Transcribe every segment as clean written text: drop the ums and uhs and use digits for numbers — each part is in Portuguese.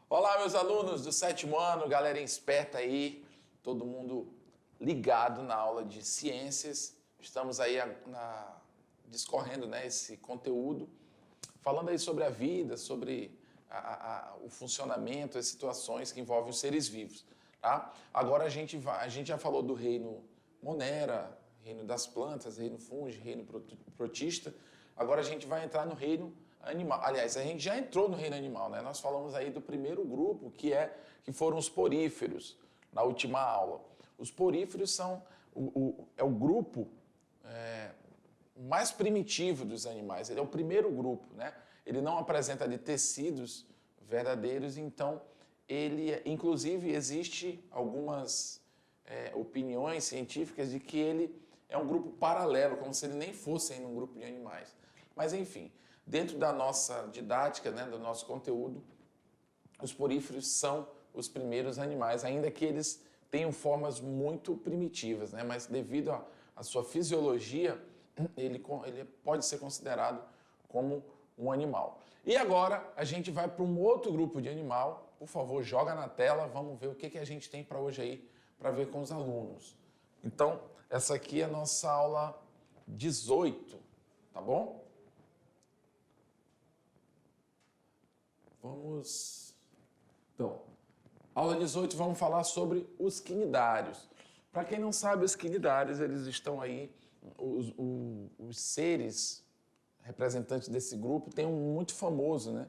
Olá, meus alunos do 7º ano, galerinha esperta aí, todo mundo ligado na aula de ciências. Estamos aí discorrendo, né, esse conteúdo, falando aí sobre a vida, sobre o funcionamento, as situações que envolvem os seres vivos. Tá? Agora a gente já falou do reino Monera, reino das plantas, reino fungi, reino protista. Agora a gente vai entrar no reino animal. Aliás, a gente já entrou no reino animal, né? Nós falamos aí do primeiro grupo, que foram os poríferos, na última aula. Os poríferos são o grupo mais primitivo dos animais. Ele é o primeiro grupo, né? Ele não apresenta de tecidos verdadeiros, então inclusive, existe algumas opiniões científicas de que ele é um grupo paralelo, como se ele nem fosse ainda um grupo de animais. Mas, enfim, dentro da nossa didática, né, do nosso conteúdo, os poríferos são os primeiros animais, ainda que eles tenham formas muito primitivas, né? Mas devido à sua fisiologia, ele pode ser considerado como um animal. E agora a gente vai para um outro grupo de animal. Por favor, joga na tela, vamos ver o que a gente tem para hoje aí, para ver com os alunos. Então, essa aqui é a nossa aula 18, tá bom? Então, aula 18, vamos falar sobre os quinidários. Para quem não sabe, os quinidários, eles estão aí, os seres representantes desse grupo, tem um muito famoso, né?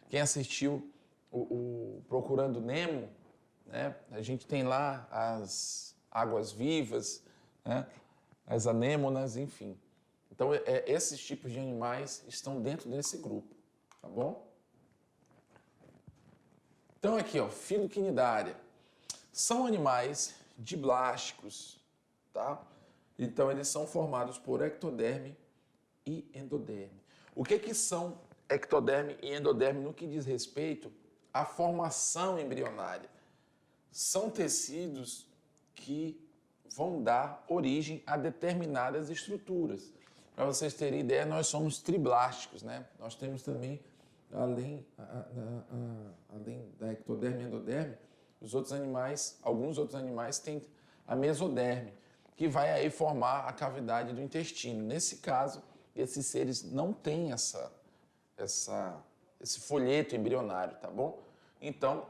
Quem assistiu o Procurando Nemo, né? A gente tem lá as águas-vivas, né? As anêmonas, enfim. Então, esses tipos de animais estão dentro desse grupo, tá bom? Então, aqui, ó, filoquinidária. São animais diblásticos, tá? Então, eles são formados por ectoderme e endoderme. O que são ectoderme e endoderme no que diz respeito à formação embrionária? São tecidos que vão dar origem a determinadas estruturas. Para vocês terem ideia, nós somos triblásticos, né? Nós temos também, além da ectoderme e endoderme, alguns outros animais têm a mesoderme, que vai aí formar a cavidade do intestino. Nesse caso, esses seres não têm esse folheto embrionário, tá bom? Então,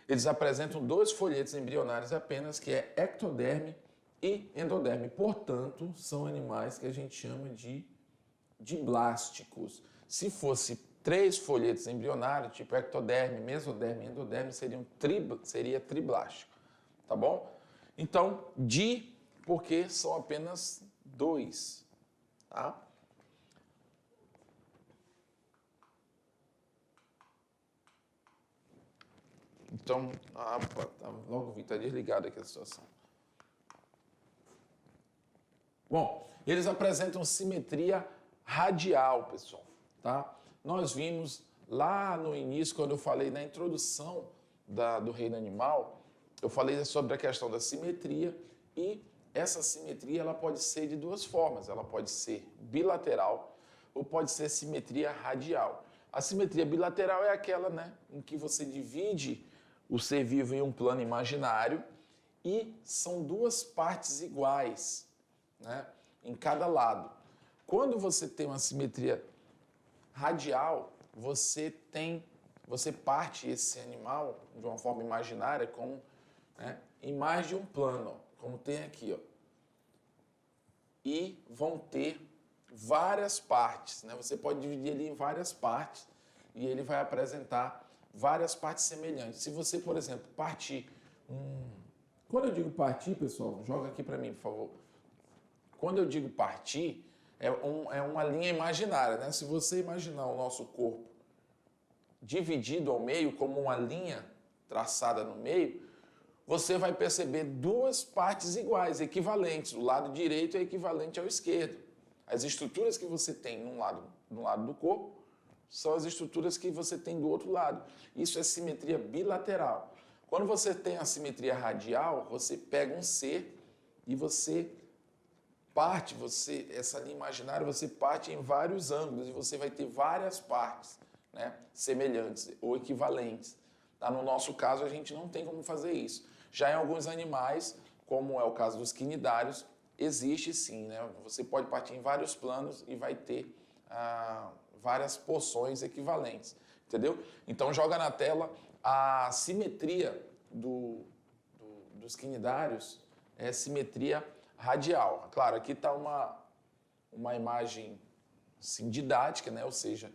eles apresentam 2 folhetos embrionários apenas, que é ectoderme e endoderme. Portanto, são animais que a gente chama de diblásticos. Se fosse 3 folhetos embrionários, tipo ectoderme, mesoderme e endoderme, seria triblástico, tá bom? Então, porque são apenas 2, tá? Então, logo vi, está desligado aqui a situação. Bom, eles apresentam simetria radial, pessoal, tá? Nós vimos lá no início, quando eu falei na introdução do reino animal, eu falei sobre a questão da simetria, e essa simetria ela pode ser de 2 formas. Ela pode ser bilateral ou pode ser simetria radial. A simetria bilateral é aquela, né, em que você divide o ser vivo em um plano imaginário e são 2 partes iguais, né, em cada lado. Quando você tem uma simetria radial, você parte esse animal de uma forma imaginária em mais de um plano, como tem aqui, ó. E vão ter várias partes, né? Você pode dividir ele em várias partes e ele vai apresentar várias partes semelhantes. Se você, por exemplo, partir... Quando eu digo partir, pessoal, joga aqui para mim, por favor. Quando eu digo partir, é uma linha imaginária, né? Se você imaginar o nosso corpo dividido ao meio, como uma linha traçada no meio, você vai perceber 2 partes iguais, equivalentes. O lado direito é equivalente ao esquerdo. As estruturas que você tem num lado do corpo são as estruturas que você tem do outro lado. Isso é simetria bilateral. Quando você tem a simetria radial, você pega um ser e você parte, essa linha imaginária, você parte em vários ângulos e você vai ter várias partes, né, semelhantes ou equivalentes. Tá? No nosso caso, a gente não tem como fazer isso. Já em alguns animais, como é o caso dos quinidários, existe sim, né? Você pode partir em vários planos e vai ter várias porções equivalentes, entendeu? Então joga na tela a simetria dos quinidários, é simetria radial. Claro, aqui está uma imagem assim, didática, né? Ou seja,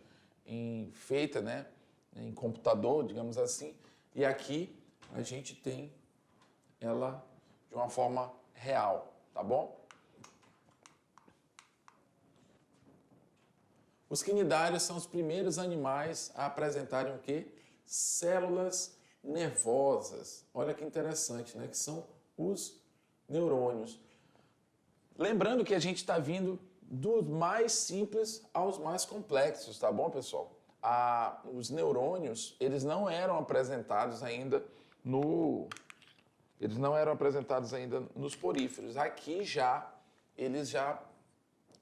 feita, né? Em computador, digamos assim, e aqui a gente tem ela de uma forma real, tá bom? Os quinidários são os primeiros animais a apresentarem o quê? Células nervosas. Olha que interessante, né? Que são os neurônios. Lembrando que a gente está vindo dos mais simples aos mais complexos, tá bom, pessoal? Os neurônios, eles não eram apresentados ainda nos poríferos. Aqui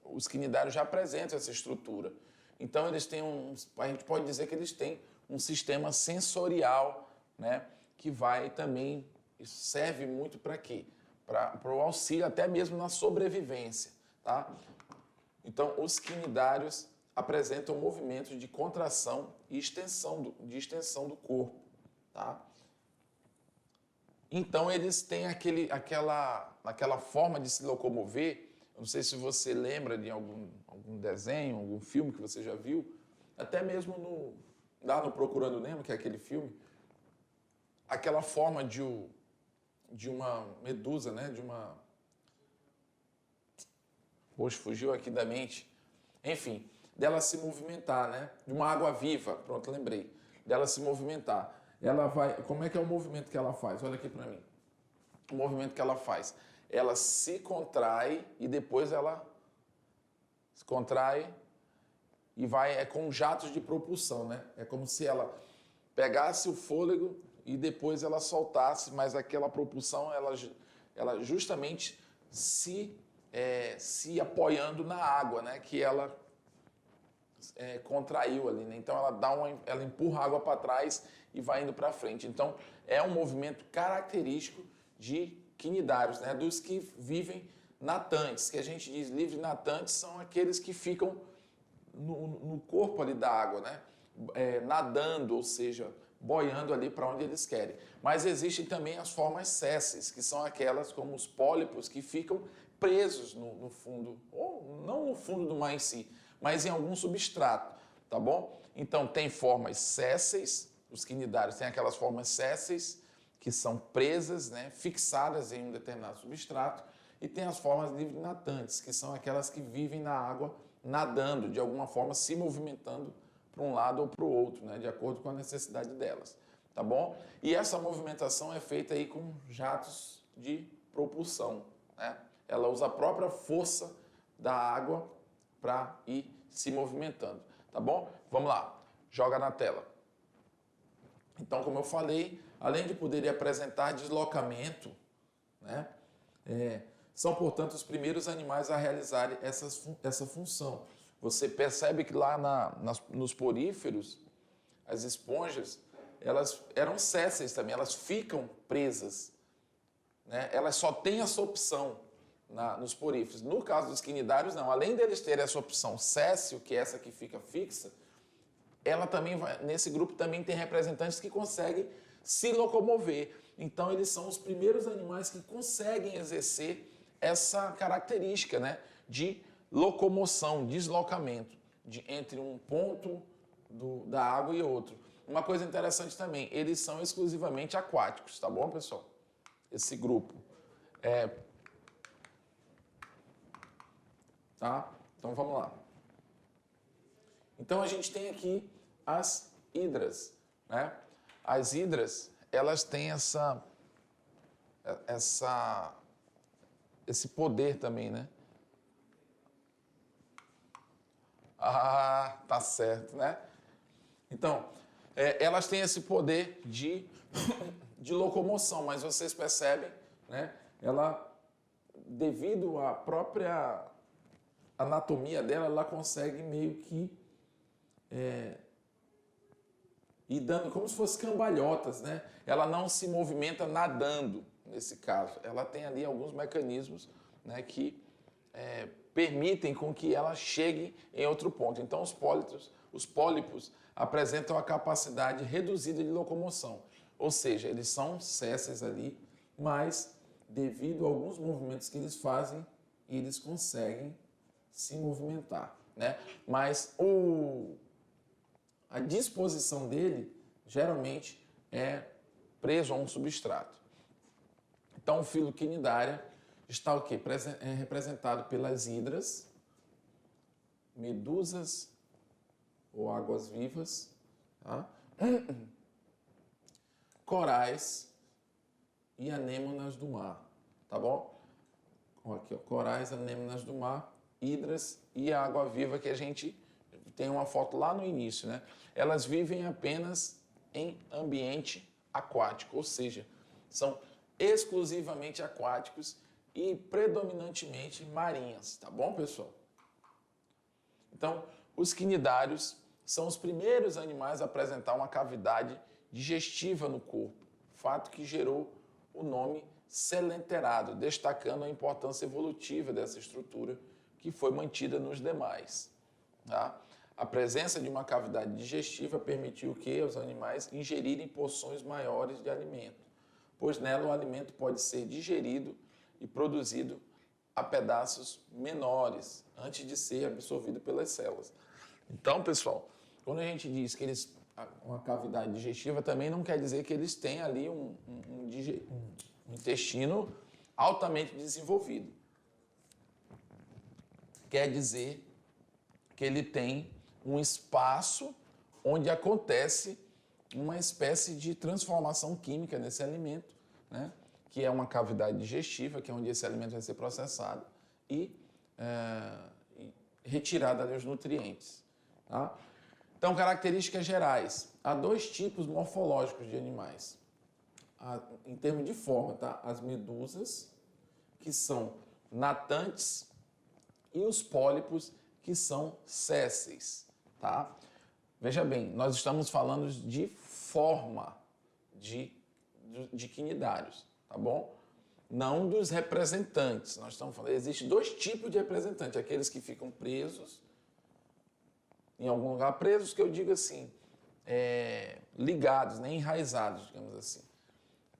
os quinidários já apresentam essa estrutura. Então eles têm a gente pode dizer que eles têm um sistema sensorial, né, que vai também, isso serve muito para quê? Para o auxílio até mesmo na sobrevivência, tá? Então os quinidários apresentam movimentos de contração e extensão do corpo, tá? Então eles têm aquela forma de se locomover. Não sei se você lembra de algum desenho, algum filme que você já viu, até mesmo lá no Procurando Nemo, que é aquele filme, aquela forma de uma medusa, né? Hoje fugiu aqui da mente. Enfim, dela se movimentar, né? De uma água viva, pronto, lembrei. Dela se movimentar. Ela vai, como é que é o movimento que ela faz? Olha aqui para mim. O movimento que ela faz. Ela se contrai e depois ela se contrai e vai com jatos de propulsão, né? É como se ela pegasse o fôlego e depois ela soltasse, mas aquela propulsão, ela justamente se apoiando na água, né? Que ela contraiu ali, né? Então ela empurra a água para trás e vai indo para frente. Então é um movimento característico de quinidários, né? Dos que vivem natantes, que a gente diz livre natantes, são aqueles que ficam no corpo ali da água, né? Nadando, ou seja, boiando ali para onde eles querem. Mas existem também as formas sésseis, que são aquelas como os pólipos que ficam presos no fundo, ou não no fundo do mar em si, mas em algum substrato, tá bom? Então tem formas sésseis, os quinidários têm aquelas formas sésseis que são presas, né, fixadas em um determinado substrato, e tem as formas livre-natantes, que são aquelas que vivem na água nadando, de alguma forma se movimentando para um lado ou para o outro, né, de acordo com a necessidade delas, tá bom? E essa movimentação é feita aí com jatos de propulsão, né? Ela usa a própria força da água para ir se movimentando, tá bom? Vamos lá, joga na tela. Então, como eu falei, além de poderem apresentar deslocamento, né, são, portanto, os primeiros animais a realizarem essa função. Você percebe que lá nos poríferos, as esponjas, elas eram sésseis também, elas ficam presas, né? Elas só têm essa opção nos poríferos. No caso dos quinidários, não. Além deles terem essa opção séssil, que é essa que fica fixa, ela também nesse grupo também tem representantes que conseguem se locomover. Então, eles são os primeiros animais que conseguem exercer essa característica, né, de locomoção, deslocamento entre um ponto da água e outro. Uma coisa interessante também, eles são exclusivamente aquáticos, tá bom, pessoal? Esse grupo. Tá? Então, vamos lá. Então, a gente tem aqui as hidras, né? As hidras, elas têm esse poder também, né? Ah, tá certo, né? Então, elas têm esse poder de locomoção, mas vocês percebem, né? Ela, devido à própria anatomia dela, ela consegue meio que e dando como se fosse cambalhotas, né? Ela não se movimenta nadando, nesse caso. Ela tem ali alguns mecanismos, né, que permitem com que ela chegue em outro ponto. Então, os pólipos apresentam a capacidade reduzida de locomoção, ou seja, eles são sésseis ali, mas devido a alguns movimentos que eles fazem, eles conseguem se movimentar, né? Mas a disposição dele geralmente é preso a um substrato. Então, o filo quinidária está o quê? Representado pelas hidras, medusas ou águas-vivas, tá? Corais e anêmonas do mar, tá bom? Aqui, ó, corais, anêmonas do mar, hidras e a água-viva que a gente tem uma foto lá no início, né? Elas vivem apenas em ambiente aquático, ou seja, são exclusivamente aquáticos e predominantemente marinhas, tá bom, pessoal? Então, os quinidários são os primeiros animais a apresentar uma cavidade digestiva no corpo, fato que gerou o nome selenterado, destacando a importância evolutiva dessa estrutura que foi mantida nos demais, tá? A presença de uma cavidade digestiva permitiu que os animais ingerirem porções maiores de alimento, pois nela o alimento pode ser digerido e produzido a pedaços menores antes de ser absorvido pelas células. Então, pessoal, quando a gente diz que eles uma cavidade digestiva, também não quer dizer que eles têm ali um intestino altamente desenvolvido. Quer dizer que ele tem um espaço onde acontece uma espécie de transformação química nesse alimento, né? Que é uma cavidade digestiva, que é onde esse alimento vai ser processado e retirado ali os nutrientes. Tá? Então, características gerais. Há dois tipos morfológicos de animais. Em termos de forma, tá? As medusas, que são natantes, e os pólipos, que são sésseis. Tá? Veja bem, nós estamos falando de forma de quinidários, tá bom? Não dos representantes. Nós estamos falando, existem dois tipos de representantes, aqueles que ficam presos, em algum lugar presos, que eu digo assim, ligados, né, enraizados, digamos assim,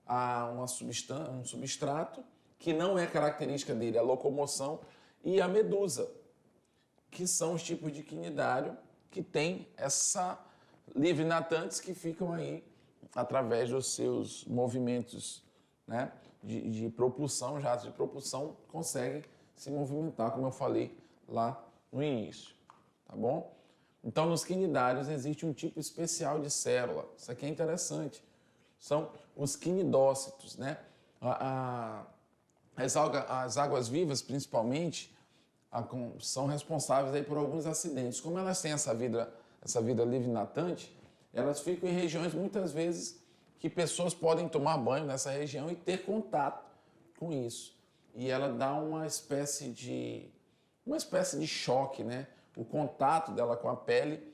a um substrato, que não é característica dele, a locomoção, e a medusa, que são os tipos de quinidário que tem essa livre natantes que ficam aí através dos seus movimentos, né, de propulsão, jatos de propulsão, conseguem se movimentar, como eu falei lá no início, tá bom? Então, nos quinidários existe um tipo especial de célula, isso aqui é interessante, são os quinidócitos, né? As águas-vivas, principalmente, são responsáveis aí por alguns acidentes. Como elas têm essa vida livre natante, elas ficam em regiões, muitas vezes, que pessoas podem tomar banho nessa região e ter contato com isso. E ela dá uma espécie de choque, né? O contato dela com a pele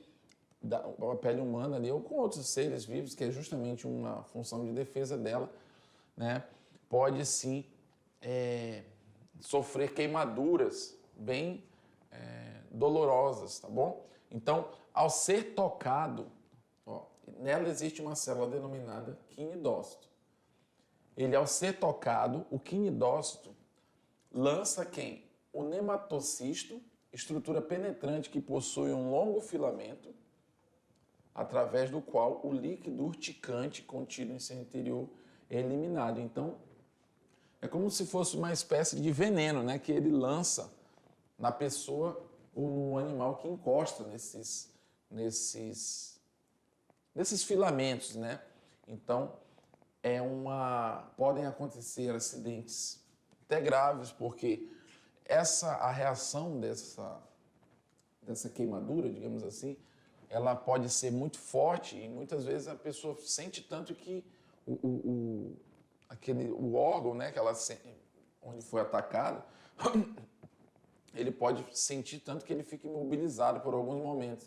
humana ali, ou com outros seres vivos, que é justamente uma função de defesa dela, né? Pode sim sofrer queimaduras bem dolorosas, tá bom? Então, ao ser tocado, nela existe uma célula denominada quinidócito. Ele, ao ser tocado, o quinidócito lança quem? O nematocisto, estrutura penetrante que possui um longo filamento, através do qual o líquido urticante contido em seu interior é eliminado. Então, é como se fosse uma espécie de veneno, né, que ele lança na pessoa ou no animal que encosta nesses filamentos, né? Então, podem acontecer acidentes até graves, porque a reação dessa queimadura, digamos assim, ela pode ser muito forte e muitas vezes a pessoa sente tanto que o órgão, né, que onde foi atacado, ele pode sentir tanto que ele fica imobilizado por alguns momentos.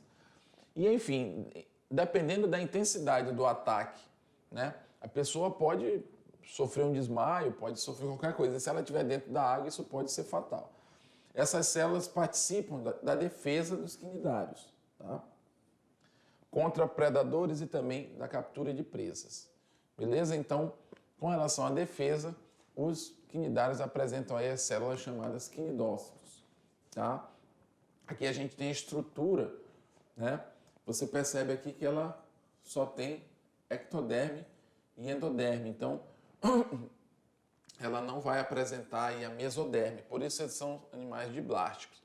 E, enfim, dependendo da intensidade do ataque, né, a pessoa pode sofrer um desmaio, pode sofrer qualquer coisa. E se ela estiver dentro da água, isso pode ser fatal. Essas células participam da defesa dos quinidários, tá? Contra predadores e também da captura de presas. Beleza? Então, com relação à defesa, os quinidários apresentam aí as células chamadas quinidócitos, tá? Aqui a gente tem a estrutura, né? Você percebe aqui que ela só tem ectoderme e endoderme. Então, ela não vai apresentar aí a mesoderme. Por isso eles são animais diblásticos.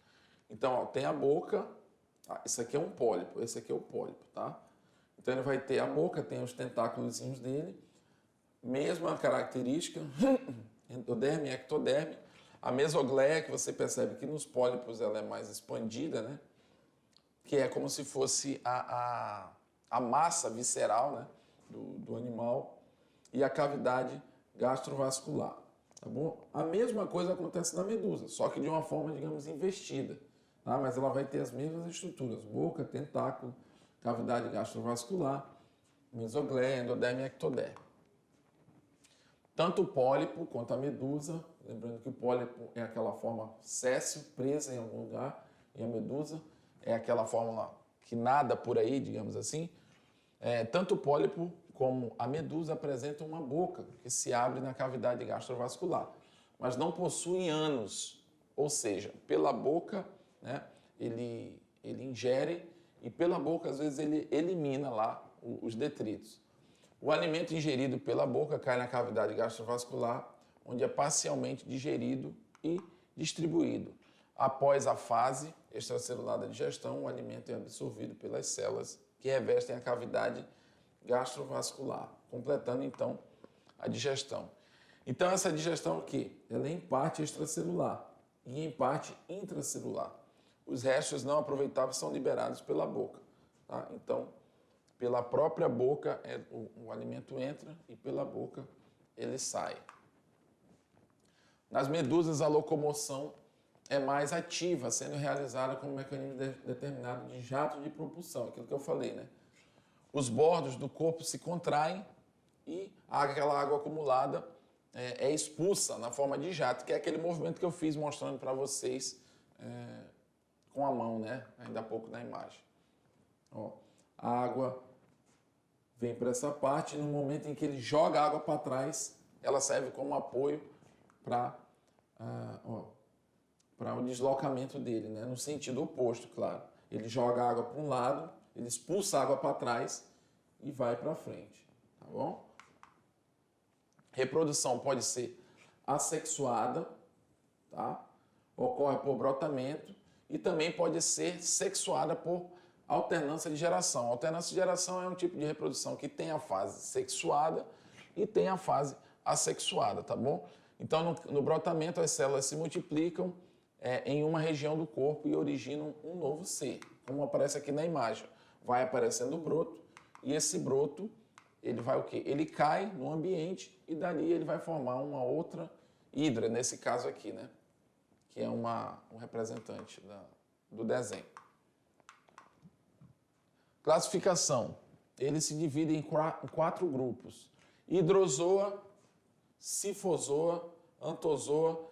Então, ó, tem a boca. Isso aqui é um pólipo, esse aqui é o pólipo, tá? Então ele vai ter a boca, tem os tentáculos dele, mesma característica, endoderme e ectoderme. A mesogleia, que você percebe que nos pólipos ela é mais expandida, né? Que é como se fosse a massa visceral, né? do animal, e a cavidade gastrovascular, tá bom? A mesma coisa acontece na medusa, só que de uma forma, digamos, investida. Tá? Mas ela vai ter as mesmas estruturas, boca, tentáculo, cavidade gastrovascular, mesogleia, endoderme e ectoderme. Tanto o pólipo quanto a medusa, lembrando que o pólipo é aquela forma séssil, presa em algum lugar, e a medusa é aquela forma que nada por aí, digamos assim. Tanto o pólipo como a medusa apresentam uma boca que se abre na cavidade gastrovascular, mas não possuem ânus, ou seja, pela boca, né, ele ingere e pela boca, às vezes, ele elimina lá os detritos. O alimento ingerido pela boca cai na cavidade gastrovascular, onde é parcialmente digerido e distribuído. Após a fase extracelular da digestão, o alimento é absorvido pelas células que revestem a cavidade gastrovascular, completando, então, a digestão. Então, essa digestão aqui, ela é em parte extracelular e em parte intracelular. Os restos não aproveitáveis são liberados pela boca. Tá? Então, pela própria boca, o alimento entra e pela boca ele sai. Nas medusas, a locomoção é mais ativa, sendo realizada com um mecanismo determinado de jato de propulsão, aquilo que eu falei, né? Os bordos do corpo se contraem e aquela água acumulada é expulsa na forma de jato, que é aquele movimento que eu fiz mostrando para vocês com a mão, né? Ainda há pouco na imagem. Ó, a água vem para essa parte e no momento em que ele joga a água para trás, ela serve como apoio para o deslocamento dele, né? No sentido oposto, claro. Ele joga a água para um lado, ele expulsa a água para trás e vai para frente, tá bom? Reprodução pode ser assexuada, tá? Ocorre por brotamento e também pode ser sexuada por alternância de geração. Alternância de geração é um tipo de reprodução que tem a fase sexuada e tem a fase assexuada, tá bom? Então, no brotamento, as células se multiplicam em uma região do corpo e originam um novo ser, como aparece aqui na imagem. Vai aparecendo o broto e esse broto, ele vai o quê? Ele cai no ambiente e dali ele vai formar uma outra hidra, nesse caso aqui, né? Que é um representante do desenho. Classificação. Ele se divide em 4 grupos. Hidrozoa, cifozoa, antozoa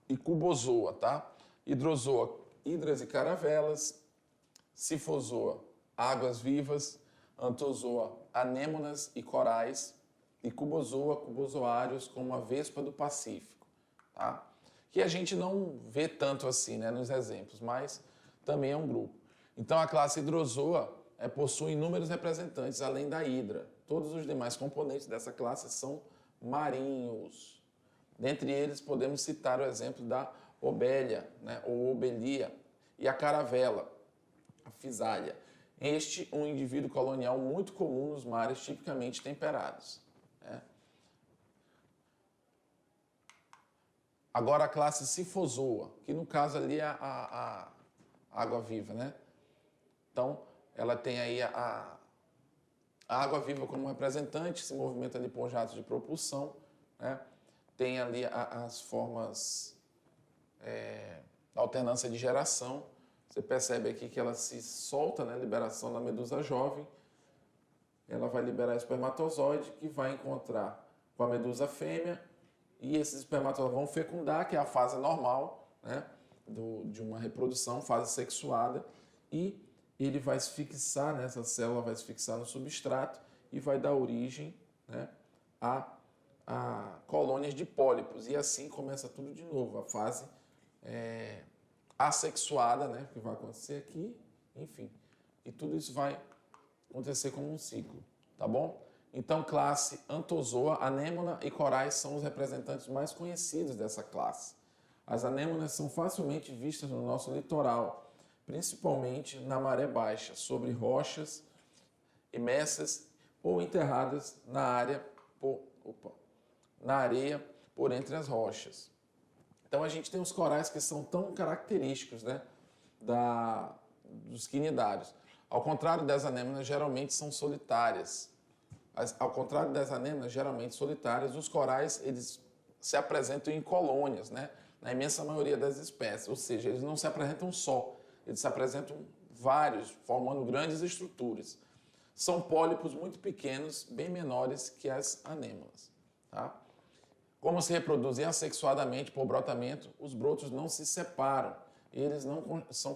e cubozoa, tá? Hidrozoa, hidras e caravelas. Cifozoa, águas vivas. Antozoa, anêmonas e corais. E cubozoa, cubozoários, como a vespa do Pacífico, tá? Que a gente não vê tanto assim, né, nos exemplos, mas também é um grupo. Então, a classe hidrozoa possui inúmeros representantes, além da hidra. Todos os demais componentes dessa classe são marinhos. Dentre eles, podemos citar o exemplo da obélia, né, ou obelia, e a caravela, a fisália. Este um indivíduo colonial muito comum nos mares tipicamente temperados. Né? Agora a classe cifozoa, que no caso ali é a água-viva, né? Então, ela tem aí a água-viva como representante, se movimenta ali por jatos de propulsão, né? Tem ali as formas alternância de geração. Você percebe aqui que ela se solta, né? Liberação da medusa jovem, ela vai liberar espermatozoide que vai encontrar com a medusa fêmea e esses espermatozoides vão fecundar, que é a fase normal, né, de uma reprodução, fase sexuada, e ele vai se fixar, né, essa célula vai se fixar no substrato e vai dar origem, né, a colônias de pólipos. E assim começa tudo de novo, a fase assexuada, né, que vai acontecer aqui, enfim. E tudo isso vai acontecer como um ciclo, tá bom? Então, classe Anthozoa, anêmona e corais são os representantes mais conhecidos dessa classe. As anêmonas são facilmente vistas no nosso litoral, principalmente na maré baixa, sobre rochas imersas ou enterradas na areia por entre as rochas. Então, a gente tem os corais que são tão característicos, né, dos quinidários. Ao contrário das anêmonas, geralmente são solitárias. Ao contrário das anêmonas, geralmente solitárias, os corais eles se apresentam em colônias, né? Na imensa maioria das espécies. Ou seja, eles não se apresentam só, eles se apresentam vários, formando grandes estruturas. São pólipos muito pequenos, bem menores que as anêmonas. Tá? Como se reproduzem assexuadamente por brotamento, os brotos não se separam. Eles não são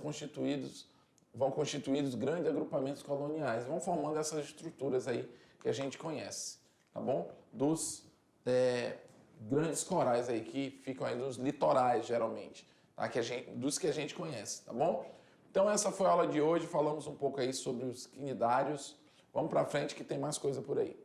vão constituídos grandes agrupamentos coloniais, vão formando essas estruturas aí que a gente conhece, tá bom? Dos grandes corais aí que ficam aí nos litorais, geralmente, tá? Dos que a gente conhece, tá bom? Então essa foi a aula de hoje, falamos um pouco aí sobre os quinidários. Vamos para frente que tem mais coisa por aí.